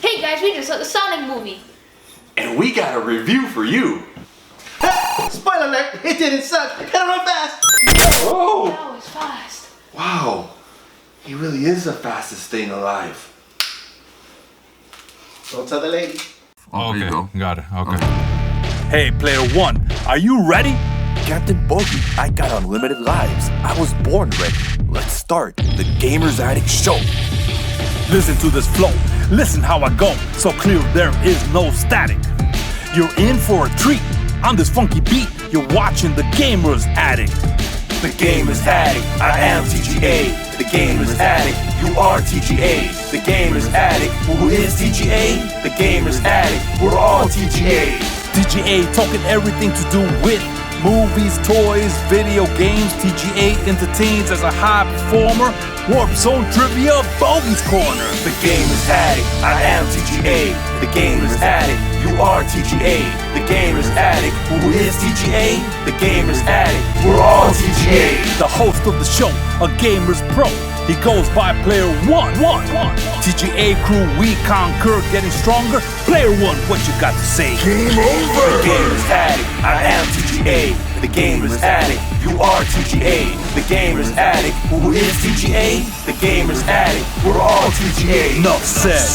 Hey guys, we just saw the Sonic movie. And we got a review for you. Spoiler alert, it didn't suck. Gotta run fast. Oh! That was fast. Wow. He really is the fastest thing alive. Don't tell the lady. Oh, there you go. Got it. Okay. Hey, player one, are you ready? Captain Bogey, I got unlimited lives. I was born ready. Let's start the Gamers Addict Show. Listen to this flow. Listen how I go. So clear there is no static. You're in for a treat. On this funky beat, you're watching the Gamers Addict. The Gamers Addict, I am TGA. The Gamers Addict, you are TGA. The Gamers Addict, who is TGA? The Gamers Addict, we're all TGA. TGA talking everything to do with movies, toys, video games. TGA entertains as a high performer. Warp Zone Trivia, Bogies Corner. The Gamers Addict, I am TGA. The Gamers Addict, you are TGA. The Gamers Addict, who is TGA? The Gamers Addict, we're all TGA. The host of the show, a Gamers Pro. He goes by Player One. TGA crew, we conquer, getting stronger. Player One, what you got to say? Game over. The Gamers Addict, I am TGA. The Gamers Addict, you are TGA. The Gamers Addict, who is TGA? The Gamers Addict, we're all TGA. Enough said.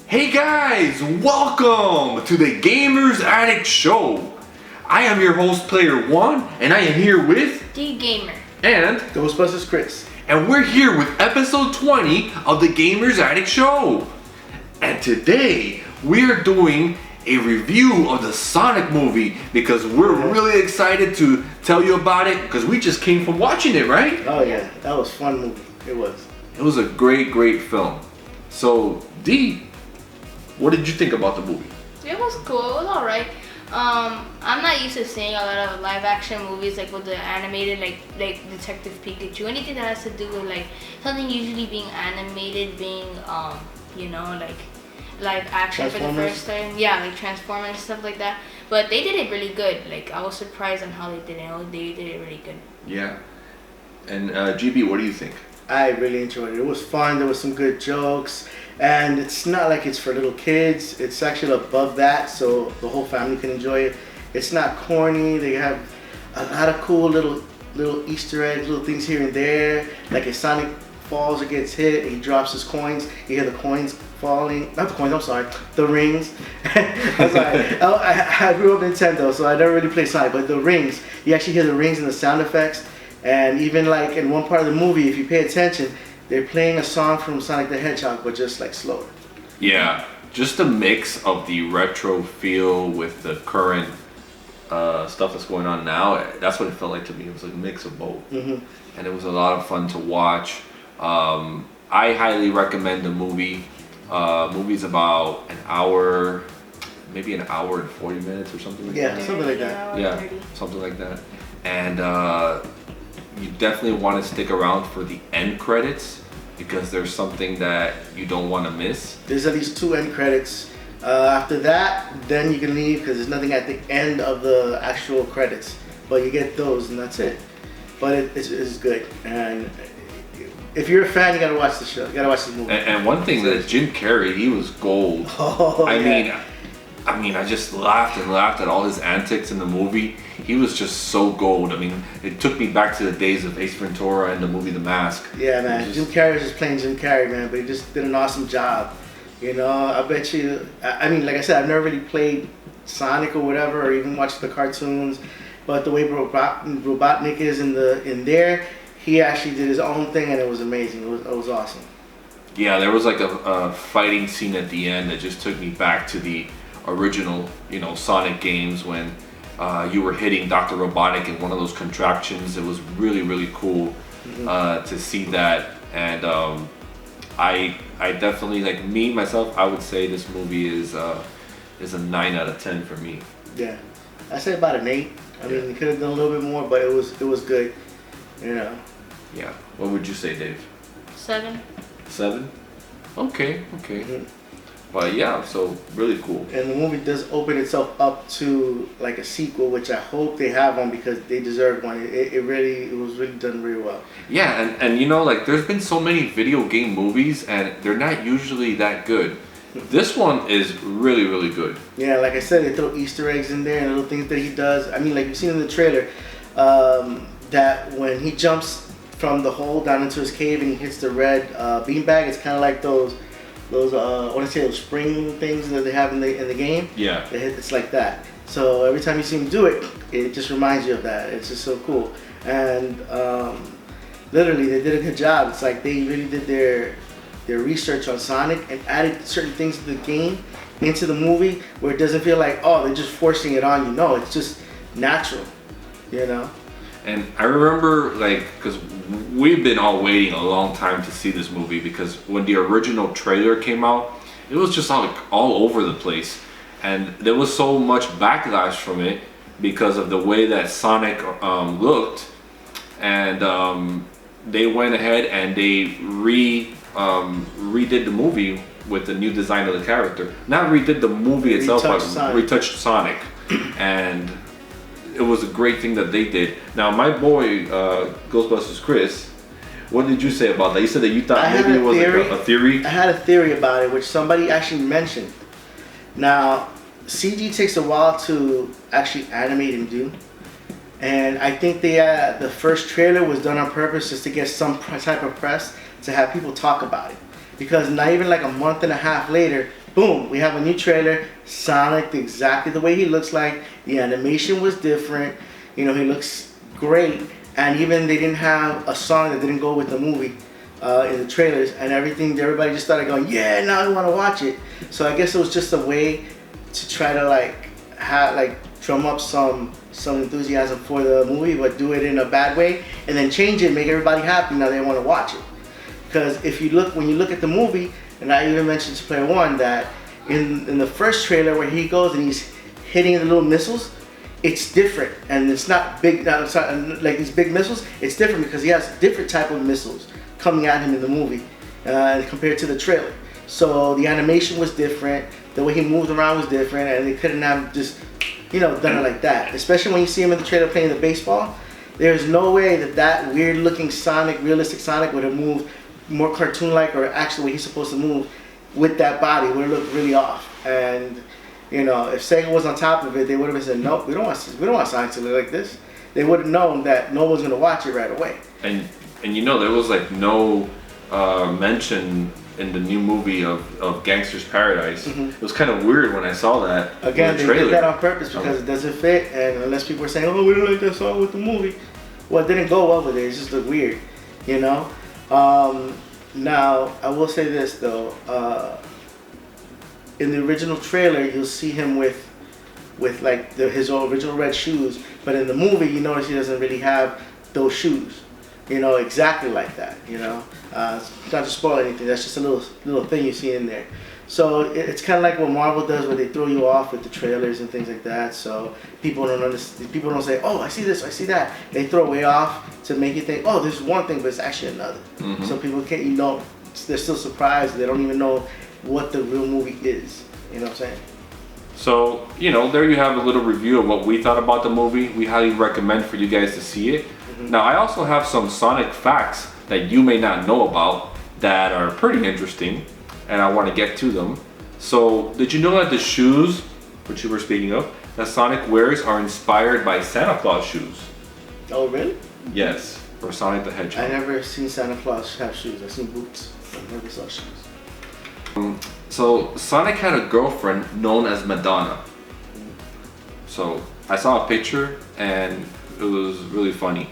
Hey guys, welcome to the Gamers Addict Show. I am your host, Player One, and I am here with T.G.A. and Ghostbusters Chris. And we're here with episode 20 of the Gamers Addict Show. And today, we are doing a review of the Sonic movie because we're really excited to tell you about it because we just came from watching it, right? Oh yeah, that was a fun movie. It was. It was a great film. So, D, what did you think about the movie? It was cool. It was alright. I'm not used to seeing a lot of live action movies like with the animated like Detective Pikachu. Anything that has to do with like something usually being animated, being you know, like live action for the first time. Yeah, like Transformers and stuff like that. But they did it really good. Like I was surprised on how they did it. They did it really good. Yeah. And GB, what do you think? I really enjoyed it. It was fun. There was some good jokes. And it's not like it's for little kids. It's actually above that, so the whole family can enjoy it. It's not corny. They have a lot of cool little Easter eggs, little things here and there. Like if Sonic falls or gets hit, he drops his coins. You hear the coins falling. Not the coins, I'm sorry. The rings. I'm sorry. I grew up Nintendo, so I never really played Sonic. But the rings, you actually hear the rings and the sound effects. And even like in one part of the movie, if you pay attention, they're playing a song from Sonic the Hedgehog, but just like slower. Yeah, just a mix of the retro feel with the current stuff that's going on now. That's what it felt like to me. It was like a mix of both. And it was a lot of fun to watch. I highly recommend the movie. Movie's about an hour, maybe an hour and 40 minutes or something like that. Yeah, something like that. Yeah, something like that. And you definitely want to stick around for the end credits because there's something that you don't want to miss. There's at least 2 end credits. After that, then you can leave because there's nothing at the end of the actual credits. But you get those and that's it. But it's good. And if you're a fan, you gotta watch the show. You gotta watch the movie. And one thing that Jim Carrey, he was gold. Oh, I mean, I just laughed and laughed at all his antics in the movie. He was just so gold. I mean, it took me back to the days of Ace Ventura and the movie The Mask. Yeah, man. Jim Carrey was just playing Jim Carrey, man, but he just did an awesome job. You know, I bet you. I mean, like I said, I've never really played Sonic or whatever, or even watched the cartoons. But the way Robotnik is in there, he actually did his own thing, and it was amazing. It was awesome. Yeah, there was like a fighting scene at the end that just took me back to the original, Sonic games when you were hitting Dr. Robotnik in one of those contraptions. It was really cool to see that, and I definitely, like me myself, I would say this movie is a 9 out of 10 for me. Yeah, I say about an 8. I mean, you could have done a little bit more, but it was good. Yeah. What would you say, Dave? 7. 7? Okay. But yeah, so really cool. And the movie does open itself up to like a sequel, which I hope they have one because they deserve one. It was really done really well. Yeah, and you know, like there's been so many video game movies and they're not usually that good. This one is really, really good. Yeah, like I said, they throw Easter eggs in there and little things that he does. I mean, like you've seen in the trailer, that when he jumps from the hole down into his cave and he hits the red beanbag, it's kind of like those I want to say those spring things that they have in the game. Yeah. It's like that. So every time you see him do it, it just reminds you of that. It's just so cool. And literally, they did a good job. It's like they really did their research on Sonic and added certain things to the game into the movie where it doesn't feel like, oh, they're just forcing it on you. No, it's just natural, you know? And I remember, like, because we've been all waiting a long time to see this movie because when the original trailer came out, it was just all over the place. And there was so much backlash from it because of the way that Sonic looked. And they went ahead and they redid the movie with the new design of the character. Not redid the movie itself, but retouched Sonic. And it was a great thing that they did. Now, my boy, Ghostbusters Chris, what did you say about that? You said that you thought maybe it was like a theory? I had a theory about it, which somebody actually mentioned. Now, CG takes a while to actually animate and do. And I think the first trailer was done on purpose just to get some type of press to have people talk about it. Because not even like a month and a half later, boom, we have a new trailer. Sonic, exactly the way he looks like. The animation was different. You know, he looks great. And even they didn't have a song that didn't go with the movie in the trailers and everything. Everybody just started going, yeah, now I want to watch it. So I guess it was just a way to try to drum up some enthusiasm for the movie, but do it in a bad way and then change it, make everybody happy. Now they want to watch it. Because when you look at the movie, and I even mentioned to Player One that in the first trailer where he goes and he's hitting the little missiles, it's different, and it's not big. It's not like these big missiles. It's different because he has different type of missiles coming at him in the movie compared to the trailer. So the animation was different. The way he moved around was different, and they couldn't have just done it like that. Especially when you see him in the trailer playing the baseball. There's no way that weird-looking Sonic, realistic Sonic, would have moved more cartoon-like or actually the way he's supposed to move with that body. Would have looked really off. And if Sega was on top of it, they would have said, "Nope, we don't want Sonic to look like this." They would have known that no one's gonna watch it right away. And there was like no mention in the new movie of Gangster's Paradise. Mm-hmm. It was kind of weird when I saw that. Again, in the they trailer. did that on purpose because it doesn't fit, and unless people are saying, "Oh, we don't like that song with the movie," well, it didn't go well with it. It just looked weird, Now, I will say this though. In the original trailer, you'll see him with like his original red shoes, but in the movie, you notice he doesn't really have those shoes. Exactly like that. Not to spoil anything. That's just a little thing you see in there. So it's kind of like what Marvel does, where they throw you off with the trailers and things like that. So people don't understand. People don't say, "Oh, I see this, I see that." They throw way off to make you think, "Oh, this is one thing, but it's actually another." Mm-hmm. So people can't. They're still surprised. They don't even know what the real movie is. You know what I'm saying? So, there you have a little review of what we thought about the movie. We highly recommend for you guys to see it. Mm-hmm. Now, I also have some Sonic facts that you may not know about that are pretty interesting, and I want to get to them. So, did you know that the shoes, which you were speaking of, that Sonic wears are inspired by Santa Claus shoes? Oh, really? Yes, for Sonic the Hedgehog. I never seen Santa Claus have shoes. I've seen boots. I never saw shoes. So Sonic had a girlfriend known as Madonna. So I saw a picture and it was really funny.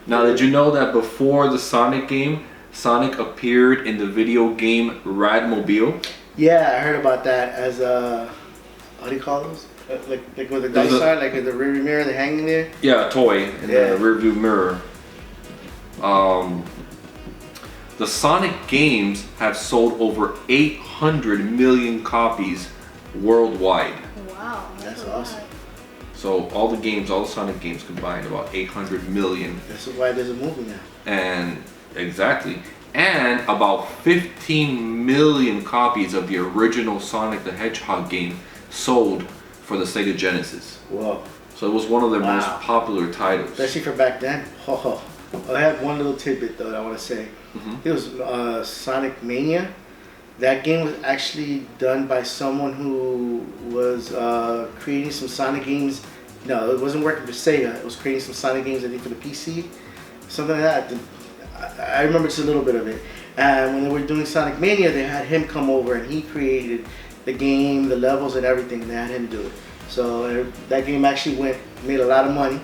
Now, did you know that before the Sonic game, Sonic appeared in the video game Radmobile? Yeah, I heard about that as what do you call those? Like where the dice are, like in the rear view mirror, they're hanging there? Yeah, a toy in the rear view mirror. The Sonic games have sold over 800 million copies worldwide. Wow, That's awesome. So all the Sonic games combined, about 800 million. That's why there's a movie now. And exactly. and about 15 million copies of the original Sonic the Hedgehog game sold for the Sega Genesis. Whoa. So it was one of their Wow. most popular titles. Especially for back then. Oh, I have one little tidbit though that I want to say. It was Sonic Mania. That game was actually done by someone who was creating some Sonic games. No, it wasn't working for Sega. It was creating some Sonic games, I think, for the PC. Something like that. I remember just a little bit of it. And when they were doing Sonic Mania, they had him come over and he created the game, the levels and everything. And they had him do it. So that game actually made a lot of money.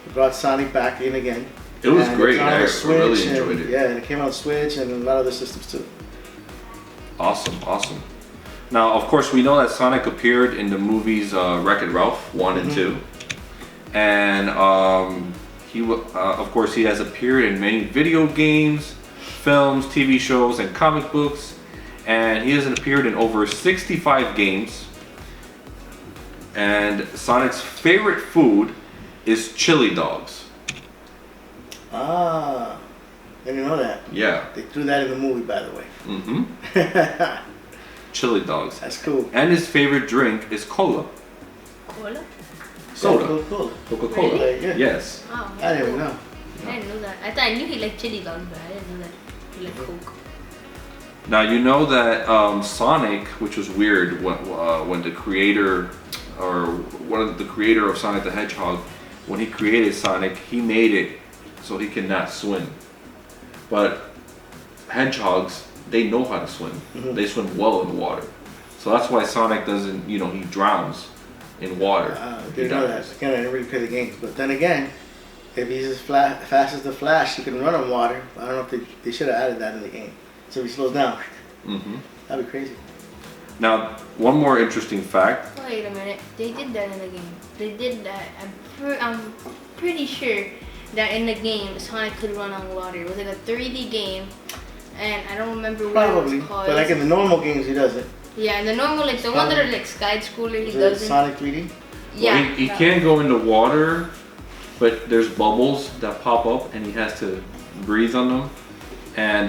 It brought Sonic back in again. It was And great. it's on I the Switch really enjoyed it. Yeah, and it came on Switch and a lot of other systems too. Awesome. Now, of course, we know that Sonic appeared in the movies Wreck-It Ralph 1 and 2. And of course, he has appeared in many video games, films, TV shows, and comic books. And he has appeared in over 65 games. And Sonic's favorite food is chili dogs. Ah, I didn't know that. Yeah. They threw that in the movie, by the way. Chili dogs. That's cool. And his favorite drink is cola. Cola? Soda. Coca-Cola. Coca-Cola. Really? Yeah. Yes. Oh, I didn't even know. I didn't know that. I thought I knew he liked chili dogs, but I didn't know that he liked Coke. Now you know that Sonic, which was weird when the creator of Sonic the Hedgehog, when he created Sonic, he made it so he cannot swim. But hedgehogs, they know how to swim. They swim well in the water. So that's why Sonic doesn't, he drowns in water. I He didn't know that. dies. Again, I didn't really play the games. But then again, if he's as fast as the Flash, he can run on water. I don't know if they should have added that in the game. So if he slows down, that'd be crazy. Now, one more interesting fact. Wait a minute. They did that in the game. They did that. I'm pretty sure that in the game Sonic could run on water. It was like a 3D game, and I don't remember what Probably. it was called. But like in the normal games, he doesn't. Yeah, in the normal, like the one that are like side scroller, he Is it doesn't. Sonic 3D? Yeah. Well, he can go into water, but there's bubbles that pop up, and he has to breathe on them. And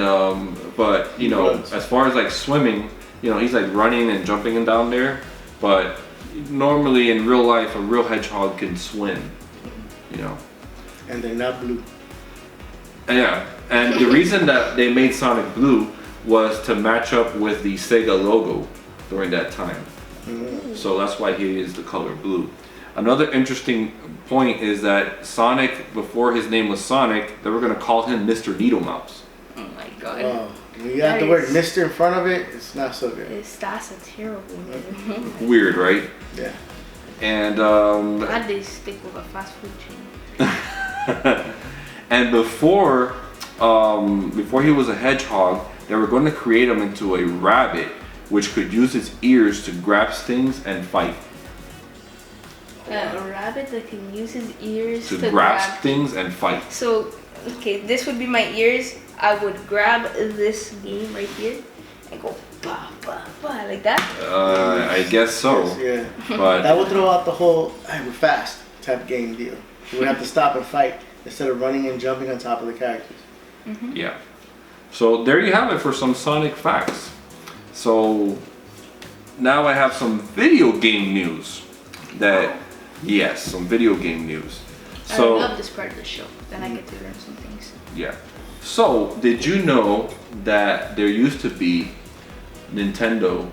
but runs. as far as like swimming, he's like running and jumping and down there. But normally in real life, a real hedgehog can swim. And they're not blue. Yeah, and the reason that they made Sonic blue was to match up with the Sega logo during that time. So that's why he is the color blue. Another interesting point is that Sonic, before his name was Sonic, they were going to call him Mr. Needle Mouse. Oh my god. Oh, when you got the word Mr. in front of it, it's not so good. That's a terrible name. Weird, right? Yeah. And Glad they stick with a fast food chain. and before he was a hedgehog, they were going to create him into a rabbit, which could use its ears to grasp things and fight. A rabbit that can use his ears To to grasp things and fight. So, okay, this would be my ears. I would grab this game right here and go bah, bah, bah, like that. I guess so. Yeah. But That would throw out the whole "hey, we're fast" type game deal. You would have to stop and fight instead of running and jumping on top of the characters. yeah. So there you have it for some Sonic facts. So now I have some video game news. Some video game news. So I love this part of the show. Then I get to learn some things. yeah. So did you know that there used to be a Nintendo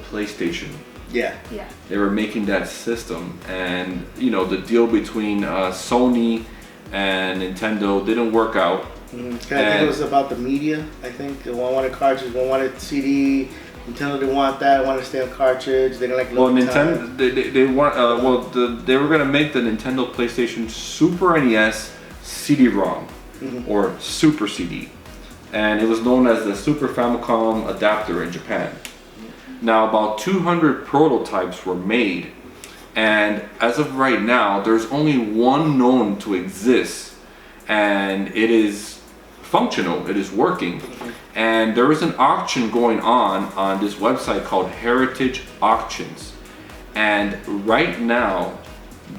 PlayStation? Yeah. Yeah. They were making that system, and the deal between Sony and Nintendo didn't work out. I think it was about the media. I think one wanted cartridge, one wanted CD. Nintendo didn't want that. Wanted to stay on cartridge. They didn't like. Well, Nintendo they want they were gonna make the Nintendo PlayStation Super NES CD-ROM or Super CD, and it was known as the Super Famicom adapter in Japan. Now, about 200 prototypes were made, and as of right now, there's only one known to exist, and it is functional. It is working. And there is an auction going on this website called Heritage Auctions. And right now,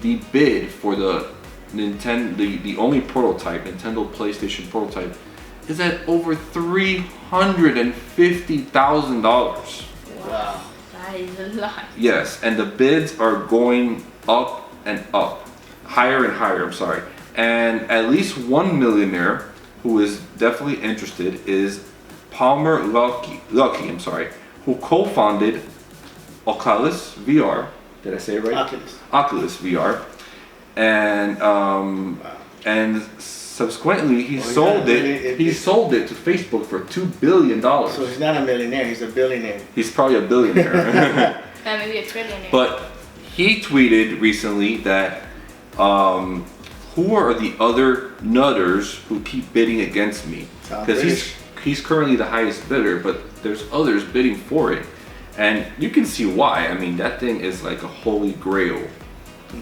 the bid for the only prototype, Nintendo PlayStation prototype, is at over $350,000. Wow. That is a lot. Yes, and the bids are going up and up, higher and higher. I'm sorry, and at least one millionaire who is definitely interested is Palmer Luckey. I'm sorry, who co-founded Oculus VR. Did I say it right? Oculus VR, and subsequently he sold it. He sold it to Facebook for $2 billion. So he's not a millionaire; he's a billionaire. He's probably a billionaire. Maybe a trillionaire. But he tweeted recently that who are the other nutters who keep bidding against me? Because he's currently the highest bidder, but there's others bidding for it. And you can see why. I mean, that thing is like a holy grail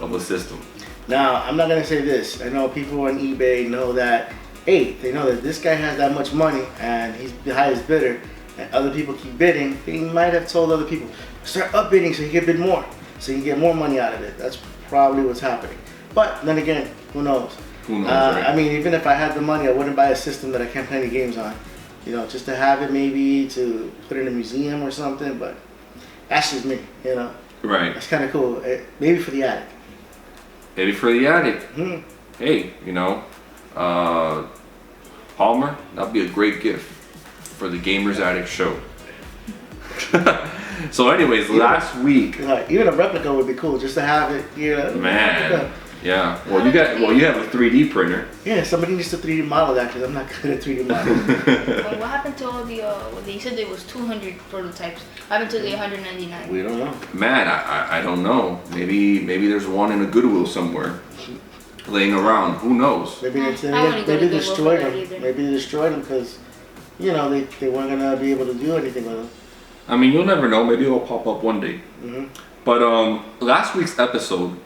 of a system. Now, I'm not gonna say this. I know people on eBay know that, hey, they know that this guy has that much money and he's the highest bidder, and other people keep bidding. He might have told other people, start up bidding so he can bid more, so you can get more money out of it. That's probably what's happening. But then again, who knows? Who knows, right? I mean, even if I had the money, I wouldn't buy a system that I can't play any games on. You know, just to have it, maybe to put in a museum or something, but that's just me, you know. Right. That's kind of cool. Maybe for the attic. Maybe for the attic. Hmm. Hey, you know, Palmer, that'd be a great gift for the Gamers Attic show. So anyways, last week. Like, even a replica would be cool, just to have it, you know. Man. Yeah. Well, you have a 3D printer. Yeah, somebody needs to 3D model that because I'm not good at 3D modeling. Well, what happened to all the? They said there was 200 prototypes. What happened to the 199? We don't know. Man, I don't know. Maybe there's one in a Goodwill somewhere, laying around. Who knows? Maybe they wouldn't go to Goodwill destroyed for that them. either. Maybe they destroyed them because, you know, they weren't gonna be able to do anything with them. I mean, you'll never know. Maybe it'll pop up one day. Mm-hmm. But last week's episode,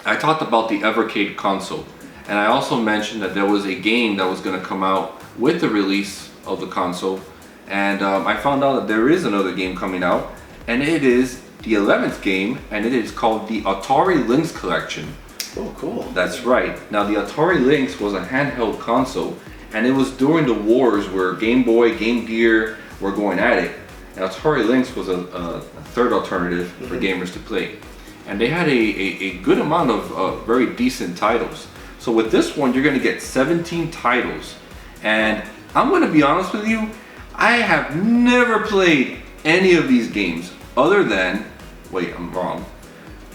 I talked about the Evercade console, and I also mentioned that there was a game that was going to come out with the release of the console, and I found out that there is another game coming out, and it is the 11th game, and it is called the Atari Lynx Collection. Oh, cool. That's right. Now, the Atari Lynx was a handheld console, and it was during the wars where Game Boy, Game Gear were going at it. And Atari Lynx was a third alternative for gamers to play. And they had a good amount of very decent titles. So with this one, you're going to get 17 titles. And I'm going to be honest with you, I have never played any of these games other than, wait, I'm wrong.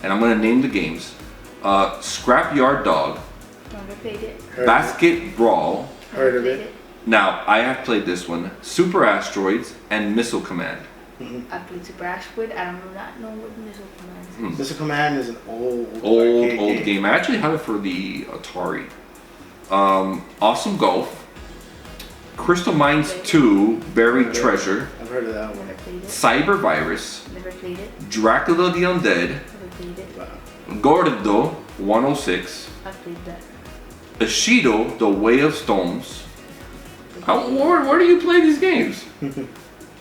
And I'm going to name the games. Scrapyard Dog, Never played it. Basket Brawl. Heard of Never it. played Now, I have played this one, Super Asteroids and Missile Command. I played Super Asteroid. I do not know what Missile Command is. Missile Command is an old game. I actually have it for the Atari. Awesome Golf, Crystal Mines 2, Buried Treasure, I've heard of that one. Never played it. Cyber Virus, Never played it. Dracula the Undead, Never played it. Wow. Gordo 106, I played that. Ishido, The Way of Stones. Where do you play these games?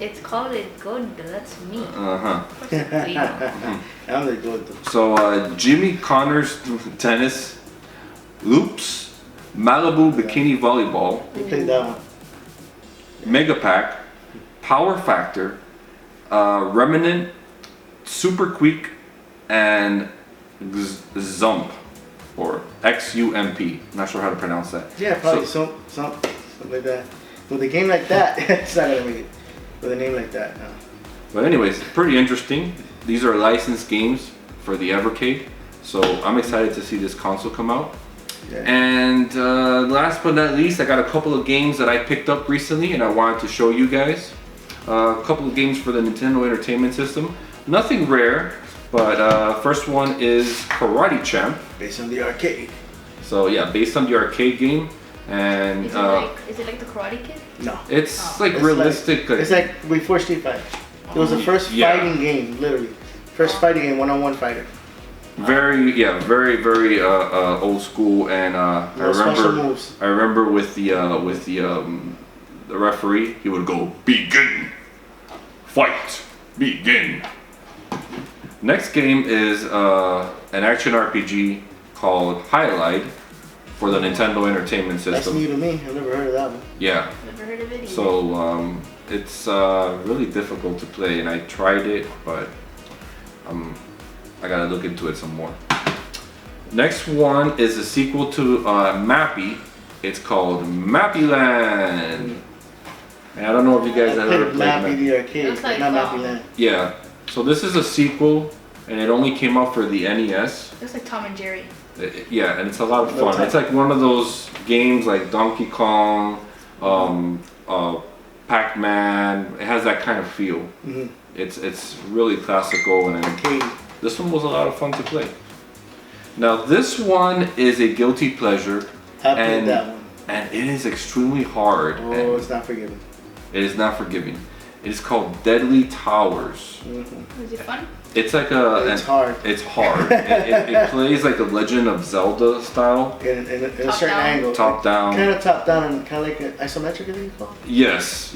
It's called it good. That's me. Uh-huh. Of course I played it. I'm the good. So Jimmy Connors Tennis, Loops, Malibu Bikini Volleyball, We played that one. Mega Pack, Power Factor, Remnant, Super Quick, and Zump, or XUMP. Not sure how to pronounce that. Yeah, probably So- something like that. With a game like that, it's not gonna make it. With a name like that, no. But anyways, pretty interesting. These are licensed games for the Evercade. So I'm excited to see this console come out. Yeah. And last but not least, I got a couple of games that I picked up recently and I wanted to show you guys. A couple of games for the Nintendo Entertainment System. Nothing rare, but first one is Karate Champ. Based on the arcade. So yeah, based on the arcade game. And Is it like the Karate Kid? No. it's like It's realistic. It's like before Street Fighter. It was the first Yeah. fighting game, literally. First fighting game, one-on-one fighter. very old school, and No special moves. I remember with the referee, he would go, begin, fight, begin. Next game is an action RPG called Highlight for the Nintendo Entertainment That's System. new to me. I've never heard of that one. Yeah. Never heard of it either. So it's really difficult to play, and I tried it, but I gotta look into it some more. Next one is a sequel to Mappy. It's called Mappy Land. And I don't know if you guys have ever played Mappy the It arcade, was like not Mappy fun. Land. Yeah. So this is a sequel, and it only came out for the NES. It's like Tom and Jerry. Yeah, and it's a lot of fun. It's like one of those games like Donkey Kong, Pac-Man. It has that kind of feel. Mm-hmm. It's really classical, and Arcade. this one was a lot of fun to play. Now this one is a guilty pleasure, I played that one. and it is extremely hard. Oh, and it's not forgiving. it is not forgiving. It is called Deadly Towers. Mm-hmm. Was it fun? It's like It's hard. It's hard. it plays like a Legend of Zelda style. In a Top certain down? angle. Top down. Kind of top down and kind of like an isometric, I think it's called. Yes.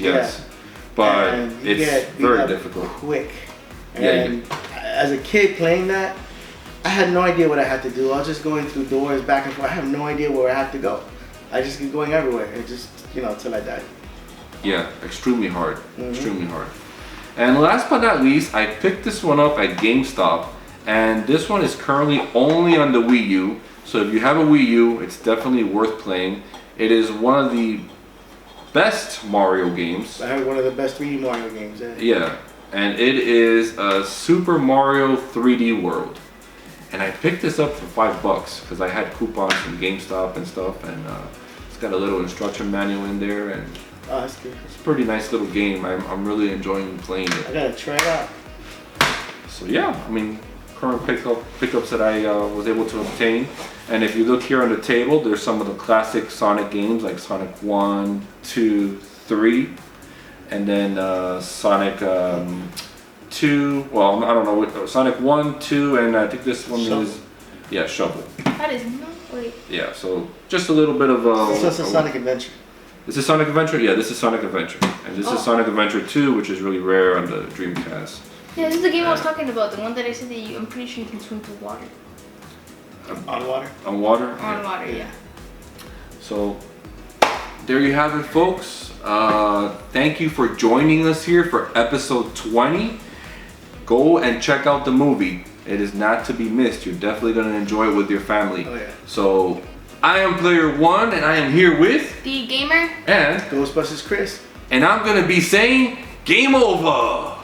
But And you it's get beat very up difficult. Quick. Yeah, And as a kid playing that, I had no idea what I had to do. I was just going through doors back and forth. I have no idea where I had to go. I just keep going everywhere. It just, till I died. Yeah, extremely hard. Extremely hard. And last but not least, I picked this one up at GameStop, and this one is currently only on the Wii U. So if you have a Wii U, it's definitely worth playing. It is one of the best Mario games. I heard one of the best 3D Mario games. Yeah, and it is a Super Mario 3D World. And I picked this up for $5 because I had coupons from GameStop and stuff, and it's got a little instruction manual in there, and Oh, that's good. it's a pretty nice little game. I'm really enjoying playing I it. gotta try it out. So yeah, I mean, current pickups that I was able to obtain. And if you look here on the table, there's some of the classic Sonic games like Sonic 1, 2, 3, and then Sonic 2. Well, I don't know, Sonic 1, 2, and I think this one Shovel. is, yeah, Shovel. That is not. Wait. Yeah, so just a little bit of So it's a Sonic Adventure. This is Sonic Adventure? Yeah, this is Sonic Adventure. And this is Sonic Adventure 2, which is really rare on the Dreamcast. Yeah, this is the game I was talking about. The one that I said that I'm pretty sure you can swim through water. On water? On water? On water, yeah. So, there you have it, folks. Thank you for joining us here for episode 20. Go and check out the movie. It is not to be missed. You're definitely going to enjoy it with your family. Oh, yeah. So, I am Player One, and I am here with... The gamer. And... Ghostbusters Chris. And I'm going to be saying, game over!